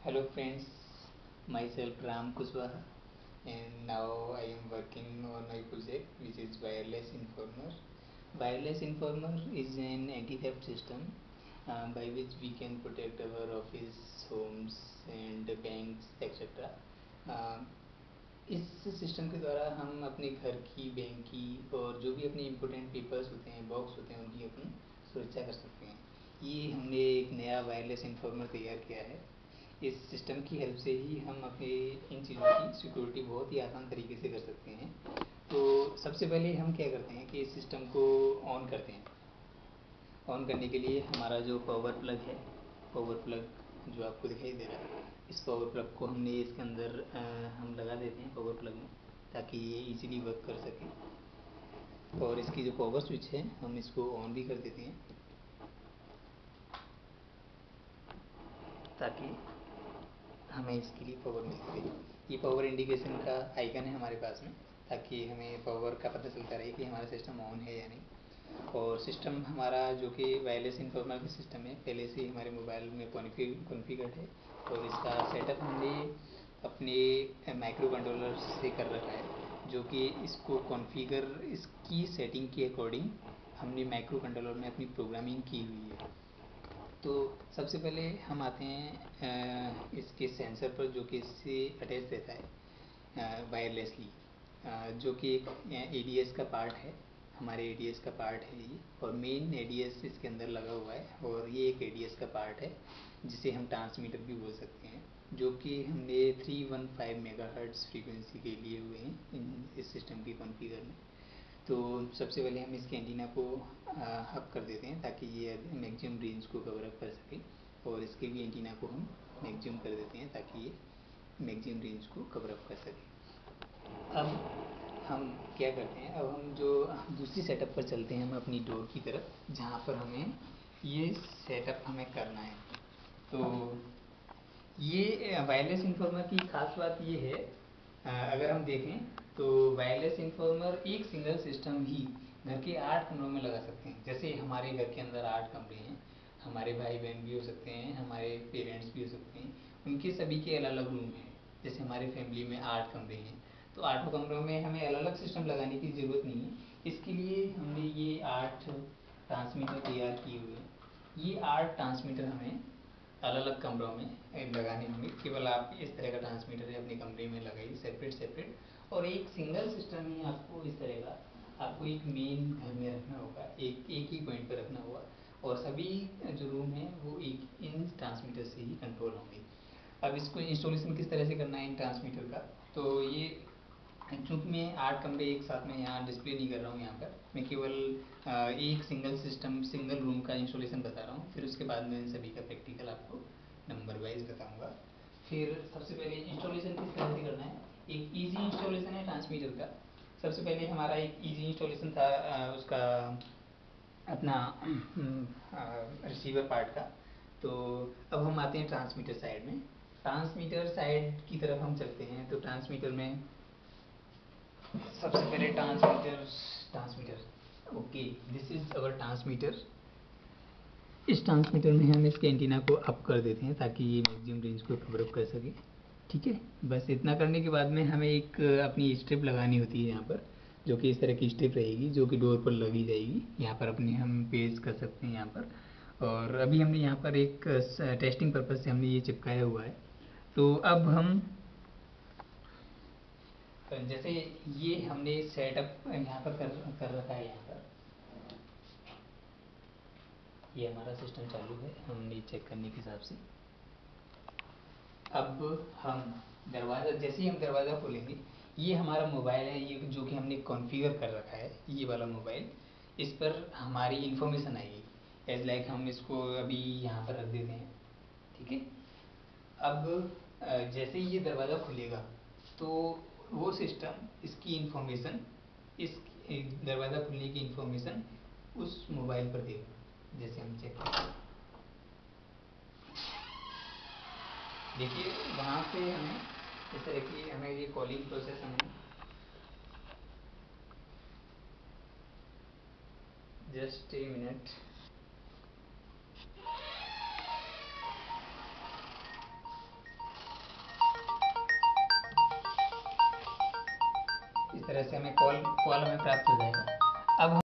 Hello friends, myself Ram Kushwaha, and now I am working on my project which is Wireless Informer. Wireless Informer is an anti-theft system by which we can protect our office, homes and banks etc. Uh, इस system के द्वारा हम अपने घर की, bank की और जो भी अपने इम्पोर्टेंट पेपर्स होते हैं, बॉक्स होते हैं, उनकी अपन सुरक्षा कर सकते हैं। ये हमने एक नया वायरलेस इन्फॉर्मर तैयार किया है। इस सिस्टम की हेल्प से ही हम अपने इन चीज़ों की सिक्योरिटी बहुत ही आसान तरीके से कर सकते हैं। तो सबसे पहले हम क्या करते हैं कि इस सिस्टम को ऑन करते हैं। ऑन करने के लिए हमारा जो पावर प्लग है, पावर प्लग जो आपको दिखाई दे रहा है, इस पावर प्लग को हमने इसके अंदर हम लगा देते हैं पावर प्लग में, ताकि ये इजीली वर्क कर सके। और इसकी जो पावर स्विच है हम इसको ऑन भी कर देते हैं, ताकि हमें इसके लिए पावर मिल सके। ये पावर इंडिकेशन का आइकन है हमारे पास में, ताकि हमें पावर का पता चलता रहे कि हमारा सिस्टम ऑन है या नहीं। और सिस्टम हमारा जो कि वायरलेस इन्फॉर्मर का सिस्टम है, पहले से ही हमारे मोबाइल में कॉन्फ़िगर्ड है। और इसका सेटअप हमने अपने माइक्रो कंट्रोलर से कर रखा है, जो कि इसको कॉन्फ़िगर, इसकी सेटिंग के अकॉर्डिंग हमने माइक्रो कंट्रोलर में अपनी प्रोग्रामिंग की हुई है। तो सबसे पहले हम आते हैं इसके सेंसर पर, जो कि इससे अटैच रहता है वायरलेसली, जो कि एक एडीएस का पार्ट है, हमारे एडीएस का पार्ट है ये। और मेन एडीएस इसके अंदर लगा हुआ है, और ये एक एडीएस का पार्ट है जिसे हम ट्रांसमीटर भी बोल सकते हैं, जो कि हमने 315 मेगाहर्ट्ज़ फ्रीक्वेंसी के लिए हुए हैं इस सिस्टम के कॉन्फ़िगर में। तो सबसे पहले हम इसके एंटीना को अप कर देते हैं, ताकि ये मैक्सिमम रेंज को कवर अप कर सके। और इसके भी एंटीना को हम मैक्सिमम कर देते हैं, ताकि ये मैक्सिमम रेंज को कवर अप कर सके। अब हम क्या करते हैं, अब हम जो दूसरी सेटअप पर चलते हैं, हम अपनी डोर की तरफ, जहाँ पर हमें ये सेटअप हमें करना है। तो ये वायरलेस इन्फॉर्मर की खास बात ये है, अगर हम देखें तो वायरलेस इन्फॉर्मर एक सिंगल सिस्टम ही घर के 8 कमरों में लगा सकते हैं। जैसे हमारे घर के अंदर 8 कमरे हैं, हमारे भाई बहन भी हो सकते हैं, हमारे पेरेंट्स भी हो सकते हैं, उनके सभी के अलग अलग रूम हैं। जैसे हमारे फैमिली में 8 कमरे हैं, तो 8 कमरों में हमें अलग अलग सिस्टम लगाने की ज़रूरत नहीं है। इसके लिए हमने ये 8 ट्रांसमीटर तैयार किए हुए हैं। ये 8 ट्रांसमीटर हमें अलग अलग कमरों में लगाने होंगे। केवल आप इस तरह का ट्रांसमीटर है अपने कमरे में लगाइए, सेपरेट सेपरेट। और एक सिंगल सिस्टम ही आपको इस तरह का आपको एक मेन घर में रखना होगा, एक ही पॉइंट पर रखना होगा। और सभी जो रूम हैं वो एक इन ट्रांसमीटर से ही कंट्रोल होंगे। अब इसको इंस्टॉलेशन किस तरह से करना है इन ट्रांसमीटर का, तो ये चूँकि मैं 8 कमरे एक साथ में यहाँ डिस्प्ले नहीं कर रहा हूँ, यहाँ पर मैं केवल एक सिंगल सिस्टम, सिंगल रूम का इंस्टॉलेशन बता रहा हूँ। फिर उसके बाद में इन सभी का प्रैक्टिकल आपको नंबर वाइज बताऊँगा। फिर सबसे पहले इंस्टॉलेशन किस तरह से करना है, एक इजी इंस्टॉलेशन है ट्रांसमीटर का। सबसे पहले हमारा एक इजी इंस्टॉलेशन था उसका अपना रिसीवर पार्ट का। तो अब हम आते हैं ट्रांसमीटर साइड में। ट्रांसमीटर साइड की तरफ हम चलते हैं। तो ट्रांसमीटर में सबसे पहले transmitter, transmitter okay, this is our transmitter. इस ट्रांसमीटर में हम इसके एंटीना को अप कर देते हैं, ताकि ये मैक्सिमम रेंज को कवर अप कर सके। ठीक है, बस इतना करने के बाद में हमें एक अपनी स्ट्रिप लगानी होती है यहाँ पर, जो कि इस तरह की स्ट्रिप रहेगी, जो कि डोर पर लगी जाएगी। यहाँ पर अपने हम पेस्ट कर सकते हैं यहाँ पर। और अभी हमने यहाँ पर एक टेस्टिंग पर्पज़ से हमने ये चिपकाया हुआ है। तो अब हम जैसे ये हमने सेटअप यहाँ पर कर रखा है, यहाँ पर ये हमारा सिस्टम चालू है, हमने चेक करने के हिसाब से। अब हम दरवाज़ा, जैसे ही हम दरवाज़ा खोलेंगे, ये हमारा मोबाइल है, ये जो कि हमने कॉन्फ़िगर कर रखा है, ये वाला मोबाइल। इस पर हमारी इन्फॉर्मेशन आएगी, एज लाइक हम इसको अभी यहाँ पर रख देते हैं। ठीक है, अब जैसे ही ये दरवाज़ा खुलेगा, तो वो सिस्टम इसकी इन्फॉर्मेशन, इस दरवाज़ा खुलने की इन्फॉर्मेशन उस मोबाइल पर देगा। जैसे हम चेक करते हैं, देखिए वहाँ से हमें इस तरह की हमें ये कॉलिंग प्रोसेस हमें जस्ट ए मिनट। तरह से हमें कॉल हमें प्राप्त हो जाएगा। अब